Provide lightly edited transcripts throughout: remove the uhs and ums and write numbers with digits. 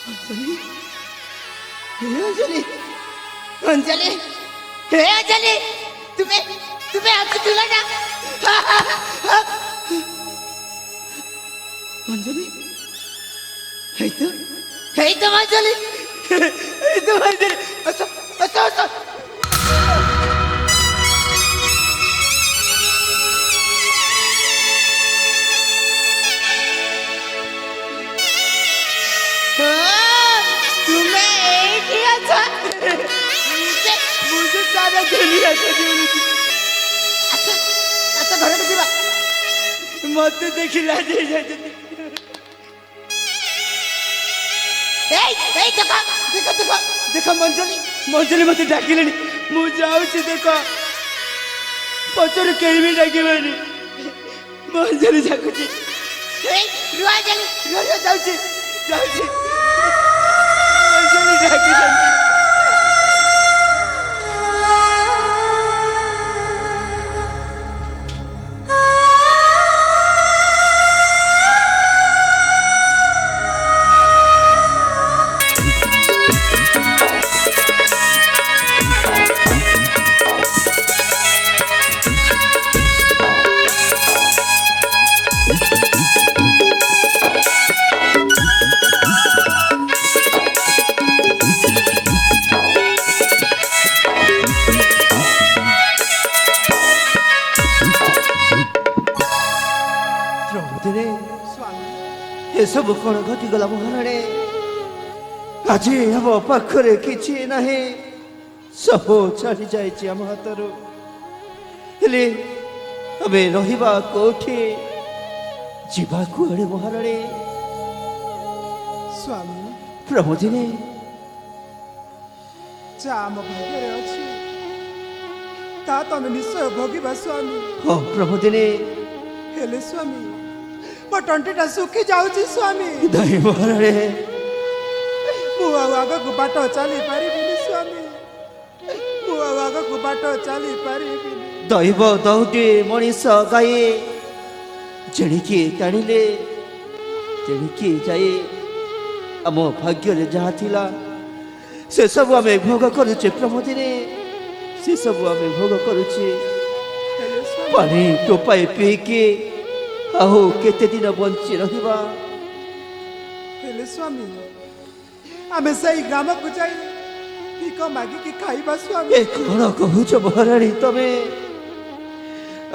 अंजलि अंजलि अंजलि हे अंजलि तुम्हें तुम्हें आंसू तुला ना अंजलि हे तो अंजलि हे तो अंजलि असो असो असो मुझे सारा दुनिया को जीवन अच्छा घर में जीवा मत देखिला जे देखो मंजली मंजली मत डाकिलेनी मु जाउची देखो पचर केही भी डाकिबेनी मंजली जाकुची रुआ जाउची मंजली डाकिलेनी सब कौन घटीगला महाराणे आज हम पाखरे किछि नाही सब छाड़ी जाइछि हम हातरो हेले अबे रहिबा कोठी जीवा कुआडे महाराणे स्वामी प्रमोदिनी जा हम भाग्ୟରେ ଅଛି ता तमे निश्चय भोगिबा स्वामी हो प्रमोदिनी हेले स्वामी ମୋ ତଣ୍ଟିଟା ଶୁଖି ଯାଉଛି ସ୍ୱାମୀ दाई महाराणे ମୁଁ ଆଉ ଆଗକୁ ବାଟ ଚାଲିପାରିବିନି ସ୍ୱାମୀ ମୁଁ ଆଉ ଆଗକୁ ବାଟ ଚାଲିପାରିବିନି दैव दौटी मनीष गाई जेणिकी टाणिले तेणिकी जाए आम भाग्य जहाँ थिला से सब आम भोग करुचे प्रमोदिनी से सब आम भोग करुचे हेले स्वामी पानी टोपाए पीकी आहु केते दिन बंची रहिबा हेले स्वामी आमे सेई ग्रामକୁ ଯାଇ ଭିକ ମାଗିକି ଖାଇବା ସ୍ୱାମୀ ए कौन कहूच महाराणी तमे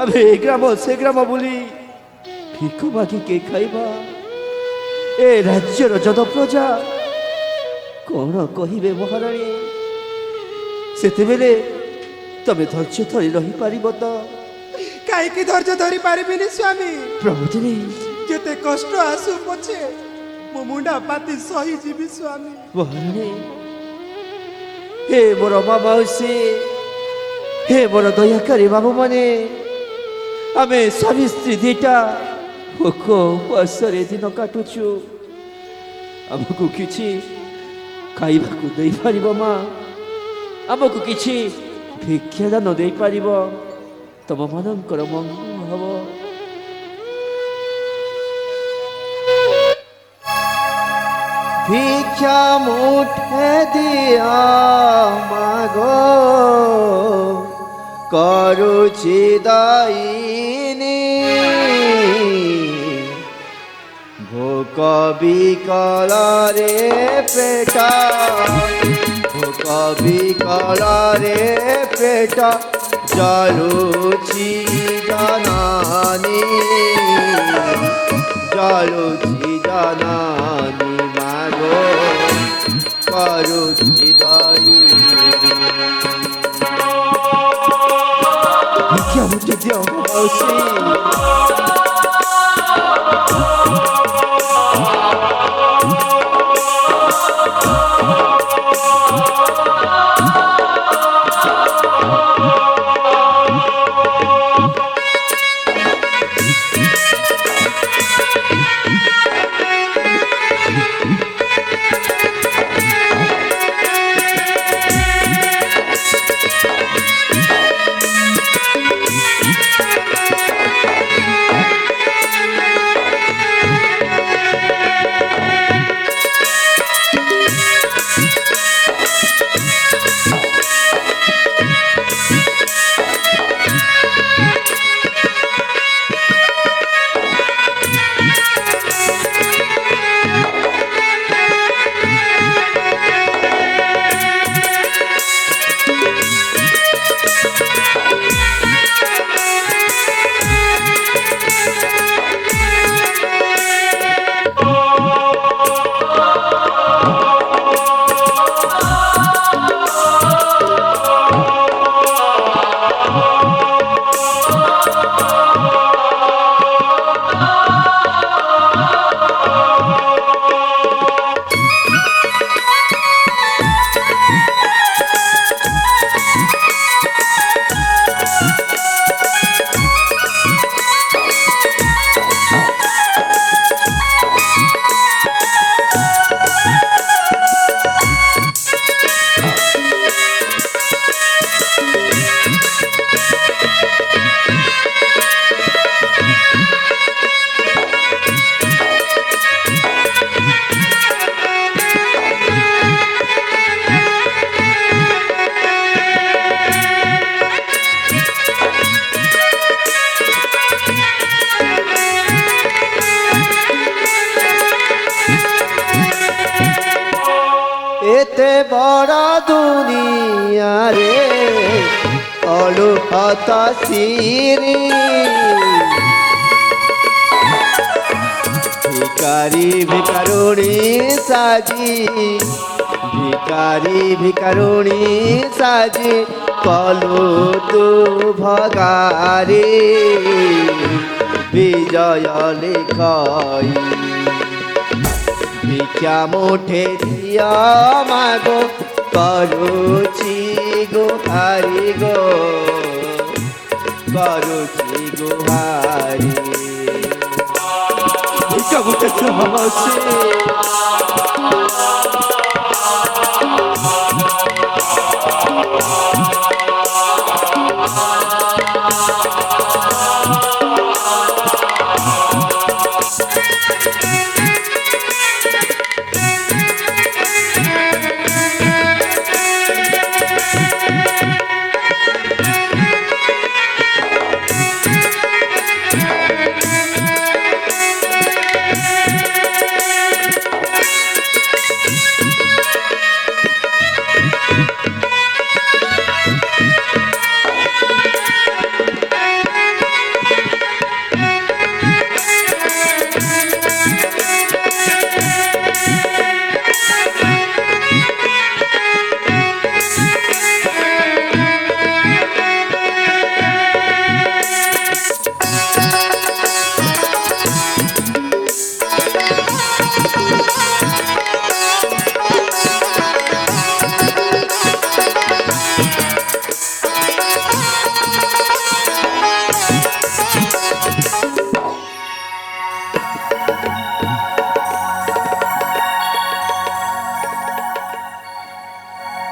आमे ए ग्राम से ग्राम बोली भिक मागिके खाइबा ए राज्यर जद प्रजा कौन कहिबे महाराणी सेते बेले तमे धैर्य धरी रही पारिब तो କାହିଁକି ଧୈର୍ଯ୍ୟ ଧରି ପାରିବିନି ସ୍ୱାମୀ प्रभुदिनी ଯେତେ କଷ୍ଟ ଆସୁ ପଛେ ମୋ ମୁଣ୍ଡା ପାତି ସହି ଯିବି ସ୍ୱାମୀ महाराणी हे मोर मामाउसी हे मोर दयाकारी बाबू माने आमे स्वामी स्त्री दीटा भोक उपवासरे दिन काटुछु आमको किछि खाइबाकू देई पारिबो मा आमको किछि भिक्षादान देई पारिबो तम मानकर मंगल हब भिक्षा मुठे दिया मागो करुछि दायिनी भोक बिकल रे पेटा भोक बिकल रे पेटा जालुछि जानानी जालुछि जानानी मागो करुछि दाई भिक्षा मुठे दियो मौसी এতে বড় দুনিয়ারে অলু হতাশিরি ভিকারি ভিকারুণী সাজি ভিকারি ভিকারুণী সাজি কলু তু ভগারে বিজয় লেখাই ভিক্ষা মুঠে দিয়া মাগো করুচি গুহারি গো করুচি গুহারি ভিক্ষা মুঠে চাওয়াছে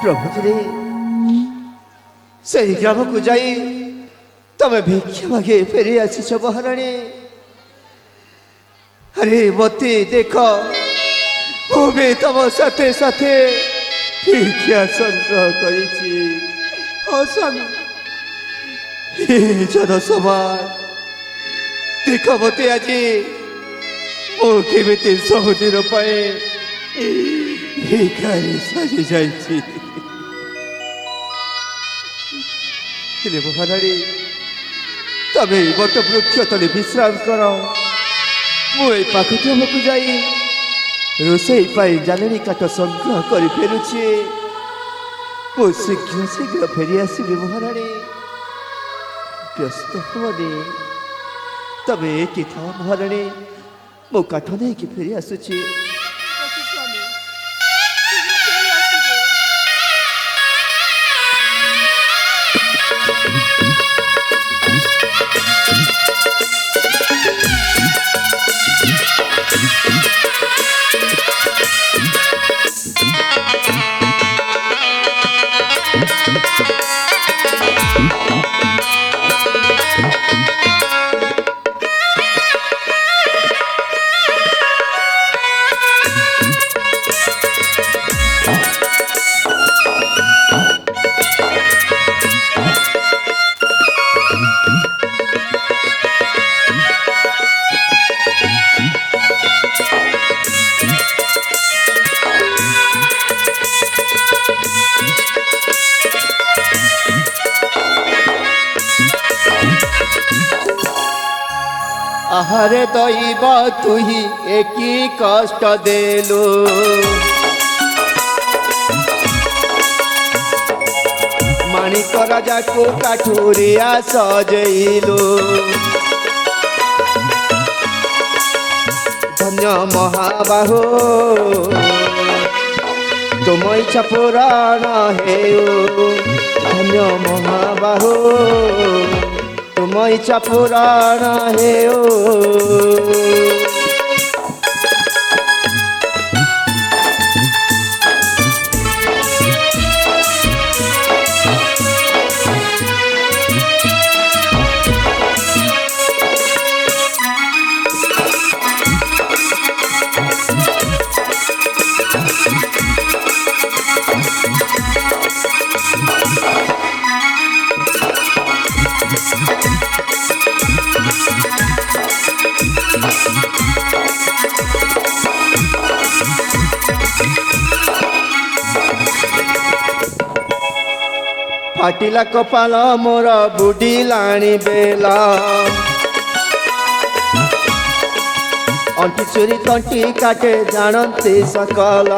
প্রভুরে সেই গ্রামକୁ যাই তবে ভিক্ষা মাগে ফেরি আসিছ মহারানী আরে মতে দেখ আমি তম সাথে সাথে ভিক্ষা সংগ্রহ করেছি ও স্বামী হে জনসমাজ দেখ মতে আজি ମୁଁ କେମିତି ସବୁଦିନ ପାଇଁ ଭିକାରୀ ସାଜି ଯାଇଛି ହେଲେ ମହାରାଣୀ ତମେ ବଟ ବୃକ୍ଷ ତଳେ ବିଶ୍ରାମ କର ମୁଁ ଏଇ ପାଖକୁ ଯାଇ ରୋଷେଇ ପାଇଁ ଜାଲେଣି କାଠ ସଂଗ୍ରହ କରି ଫେରୁଛି ମୁଁ ଶୀଘ୍ର ଶୀଘ୍ର ଫେରି ଆସିବି ମହାରାଣୀ ବ୍ୟସ୍ତ ହୁଅନି ତମେ ଏଠି ଥାଅ ମହାରାଣୀ ମୁଁ କାଠ ନେଇକି ଫେରି ଆସୁଛି ଅଛି ସ୍ୱାମୀ ଶୀଘ୍ର ଫେରି ଆସିବେ আহারে দৈব তুই একই কষ্ট দেলু মানিক রাজাকু কাঠুরিয়া সজেইলু ধন্য মহাবাহু তুম ইচ্ছা পুরাণ হেউ ধন্য মহাবাহু তুম ইচ্ছা পুরাণ হেউ फाटिला कपाल मोर बुडिलाणी बेला अंटी चोरी तंटी काटे जानते सकल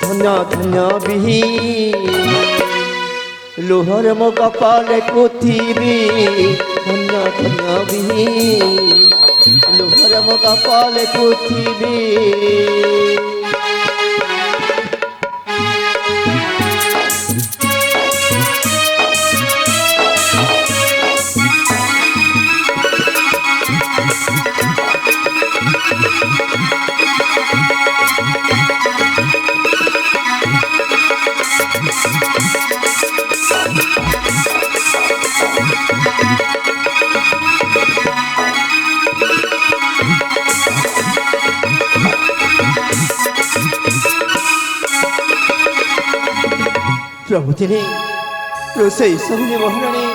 धन्य धन्य बिही लोहर मो कपाले पृथ्वी धन्य धन्य बिही लोहर मो कपाले पृथ्वी प्रभुतिनी रोसई सबने महाराणी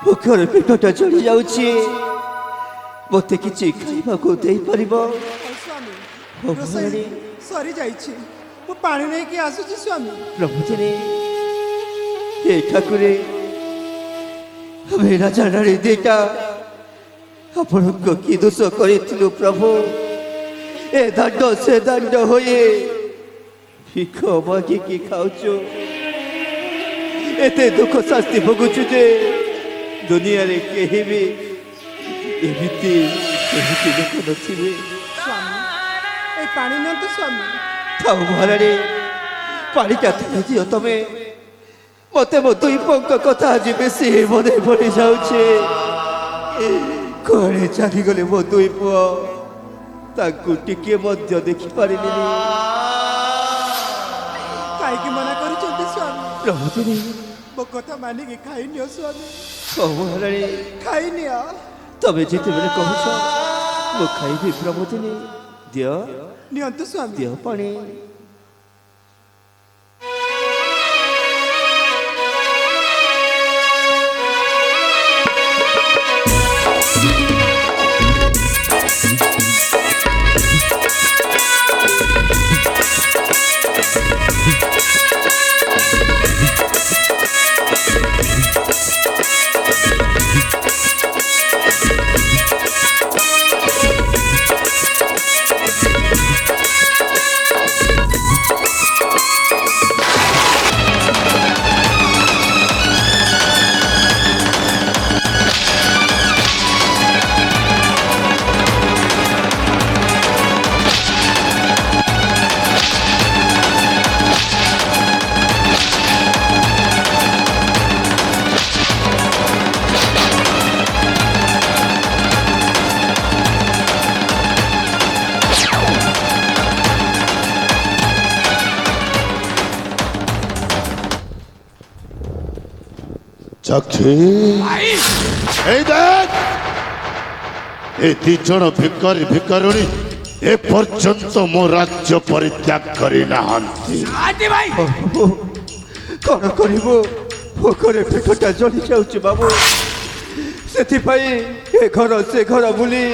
भूखर पेटटा चढ़ी जाऊँगी मत कि खाइबा को दे परिबो स्वामी हो ରୋଷେଇ ଭଉଣୀ। ସରି ଯାଇଛି ମୁଁ ପାଣି ନେଇକି ଆସୁଛି ସ୍ୱାମୀ प्रभुतिनी हे ठाकुरे हमें राजा रानी देटा आपनको की दोष करिथिलु प्रभु ए दंड से दंड होए भिख मागी की खाउछु एते दुख शास्ति भोगुछु जे दुनिया रे केही भी एमिति लोक नथिबे ସ୍ୱାମୀ ଏଇ ପାଣି ନିଅନ୍ତୁ ସ୍ୱାମୀ थाउ महारानी पानीटा थी दियो तमे मते मो दुई पंक कथा आज बेसी मने पड़ी जाउछे कोड़े चाली गले मो दुई पुओ ताकू टिके मध्य देखि पारिलिनी କାହିଁକି ମନା କରୁଛନ୍ତି ସ୍ୱାମୀ प्रभुतिनी ମୋ କଥା ମାନିକି ଖାଇନିଅ ସ୍ୱାମୀ ओ महारानी ଖାଇନିଅ तमे जेते बेले कहछ मो खाइबी प्रभुतिनी दियो ନିଅନ୍ତୁ ସ୍ୱାମୀ दियो पानी चक्षी এই দেখ এই দুজন ভিকারী ভিকারুণী এ পর্যন্ত মো রাজ্য পরিত্যাগ করি নাহান্তি कौन करिबो भोकरे पेटटा जली जाउछि बाबू सेथिपाई ए घर से घर बुली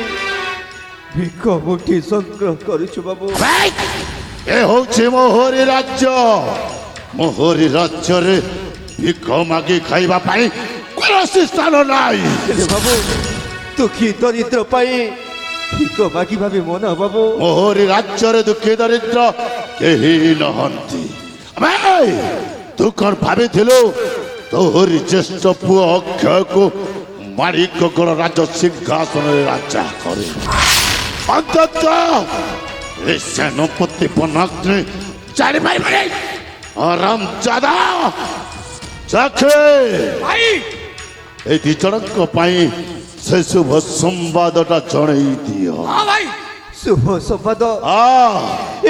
भिक मुठी संग्रह करुछु बाबू এ হচ্ছে মোহরি রাজ্য মোহরি রাজ্যরে ভিক মাগি খাইবা পাই কৌশি স্থান নাই हेले बाबू दुखी दरिद्र पाई भिक मागी भाबे मन बाबू মোহরি রাজ্যরে দুঃখী দরিদ্র কেহি নহন্তি ভাই তু কଣ ভাবিଥିଲୁ তোহরি জ্যেষ্ঠ পুଅ ଅକ୍ଷୟକୁ ମାଳିକଗଡ଼ ରାଜ ସିଂହାସନରେ ରାଜା କରି ଅନ୍ତତଃ ଏ ସେନାପତି ବନାଗ୍ନି ଜାଣିପାରିବନି ଆରାମ ଜାଦା ଚାଖେ এই ଦି ଜଣଙ୍କ ପାଇଁ ସେ ଶୁଭ ସମ୍ବାଦଟା ଜଣେଇ ଦିଅ शुभ संवाद ଆ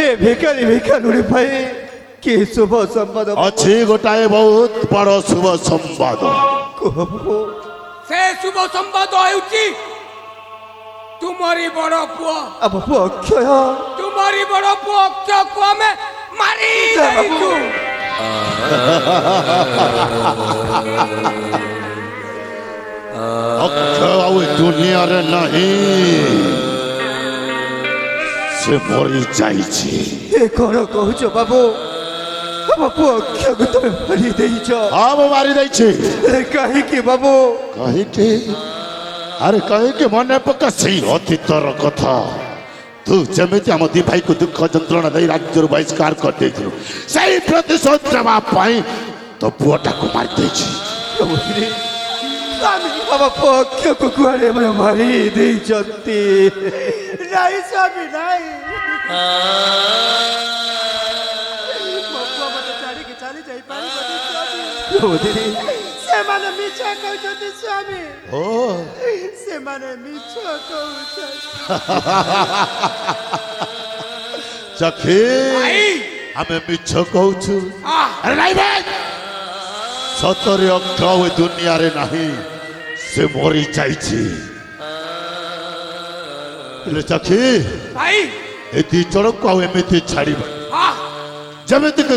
ए भिखारी भिखारुणी भाई कि शुभ संवाद ଅଛି ଗୋଟାଏ ବହୁତ ବଡ଼ ଶୁଭ ସମ୍ବାଦ कुह बाबू से शुभ संवाद हेउची तुमरी बड़ पुआ अब बाबू अक्षय तुमरी बड़ पुआ अक्षय को हमें मारी जा बाबू। देइछु ଅକ୍ଷୟ ଆଉ ଏ ଦୁନିଆରେ ନାହିଁ ସେ ମରି ଯାଇଛି ए कौन कहूच बाबू ଆମ ପୁଅ ଅକ୍ଷୟକୁ ତମେ ମାରି ଦେଇଛ। ହଁ ମୁଁ ମାରି ଦେଇଛି। କାହିଁକି ବାବୁ? କାହିଁକି? ଆରେ କାହିଁକି ମନେ ପକା ସେଇ ଅତୀତର କଥା। ତୁ ଯେମିତି ଆମ ଦି ଭାଇକୁ ଦୁଃଖ ଯନ୍ତ୍ରଣା ଦେଇ ରାଜ୍ୟରୁ ବହିଷ୍କାର କରିଦେଇଥିଲୁ, ସେଇ ପ୍ରତିଶୋଧ ନେବା ପାଇଁ ତୋ ପୁଅଟାକୁ ମାରି ଦେଇଛି। ପ୍ରଭୁଶ୍ରୀ, ଆମ ପୁଅ ଅକ୍ଷୟକୁ କୁଆଡ଼େ ମାରି ଦେଇଛନ୍ତି। ନାଇଁ ସ୍ୱାମୀ ନାଇଁ, ମୋ ପୁଅ ମତେ ଛାଡ଼ିକି ଚାଲି ଯାଇପାରିବନି ସ୍ୱାମୀ। ପ୍ରଭୁଶ୍ରୀ, ସେମାନେ ମିଛ କହୁଛନ୍ତି ସ୍ୱାମୀ, ଓ ସେମାନେ ମିଛ କହୁଛନ୍ତି। ଚକ୍ଷୀ ଭାଇ ଆମେ ମିଛ କହୁଛୁ? ହଁ ଆରେ ନାଇଁ ଭାଇ, ସତରେ ଅକ୍ଷୟ ଏ ଦୁନିଆରେ ନାହିଁ, ସେ ମରି ଯାଇଛି। ହେଲେ ଚକ୍ଷୀ ଭାଇ ଏ ଦି ଜଣକୁ ଆଉ ଏମିତି ଛାଡ଼ିବା ହଁ ଯେମିତି କି